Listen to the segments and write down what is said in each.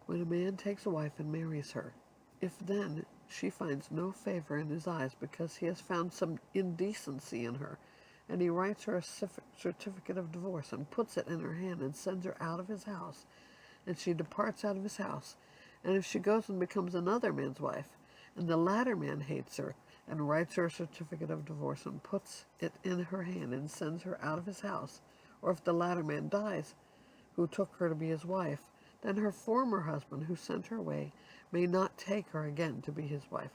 When a man takes a wife and marries her, if then she finds no favor in his eyes because he has found some indecency in her, and he writes her a certificate of divorce and puts it in her hand and sends her out of his house, and she departs out of his house, and if she goes and becomes another man's wife, and the latter man hates her, and writes her a certificate of divorce and puts it in her hand and sends her out of his house, or if the latter man dies, who took her to be his wife, then her former husband who sent her away may not take her again to be his wife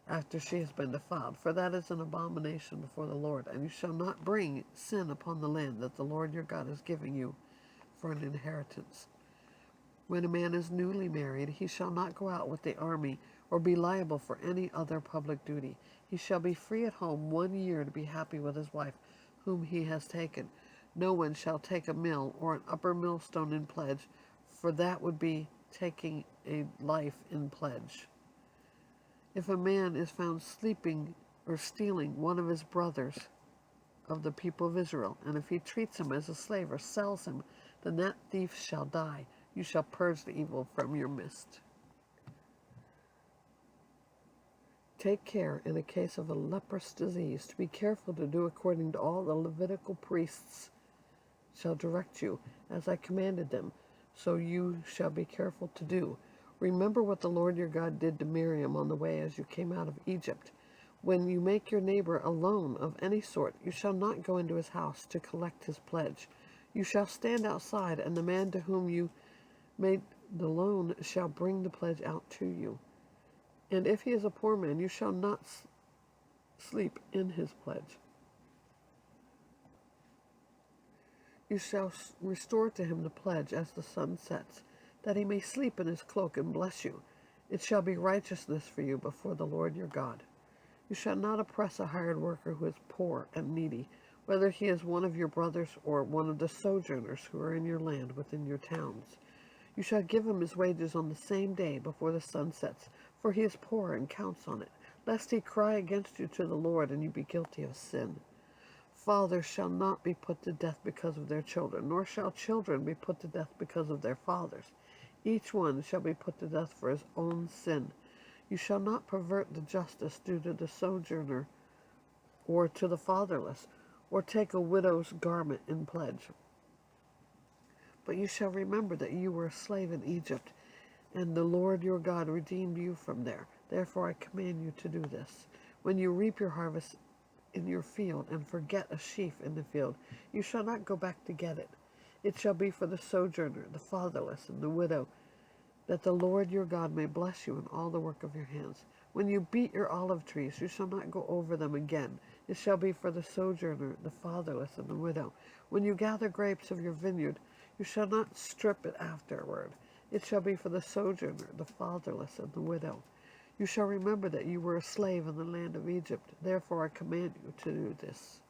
after she has been defiled, for that is an abomination before the Lord, and you shall not bring sin upon the land that the Lord your God is giving you for an inheritance. When a man is newly married, he shall not go out with the army or be liable for any other public duty. He shall be free at home 1 year to be happy with his wife, whom he has taken. No one shall take a mill or an upper millstone in pledge, for that would be taking a life in pledge. If a man is found sleeping or stealing one of his brothers of the people of Israel, and if he treats him as a slave or sells him, then that thief shall die. You shall purge the evil from your midst. Take care in a case of a leprous disease to be careful to do according to all the Levitical priests shall direct you, as I commanded them, so you shall be careful to do. Remember what the Lord your God did to Miriam on the way as you came out of Egypt. When you make your neighbor a loan of any sort, you shall not go into his house to collect his pledge. You shall stand outside, and the man to whom you made the loan shall bring the pledge out to you. And if he is a poor man, you shall not sleep in his pledge. You shall restore to him the pledge as the sun sets, that he may sleep in his cloak and bless you. It shall be righteousness for you before the Lord your God. You shall not oppress a hired worker who is poor and needy, whether he is one of your brothers or one of the sojourners who are in your land within your towns. You shall give him his wages on the same day before the sun sets, for he is poor and counts on it, lest he cry against you to the Lord and you be guilty of sin. Fathers shall not be put to death because of their children, nor shall children be put to death because of their fathers. Each one shall be put to death for his own sin. You shall not pervert the justice due to the sojourner or to the fatherless, or take a widow's garment in pledge. But you shall remember that you were a slave in Egypt, and the Lord your God redeemed you from there. Therefore I command you to do this. When you reap your harvest in your field, and forget a sheaf in the field, you shall not go back to get it. It shall be for the sojourner, the fatherless, and the widow, that the Lord your God may bless you in all the work of your hands. When you beat your olive trees, you shall not go over them again. It shall be for the sojourner, the fatherless, and the widow. When you gather grapes of your vineyard, you shall not strip it afterward. It shall be for the sojourner, the fatherless, and the widow. You shall remember that you were a slave in the land of Egypt. Therefore I command you to do this.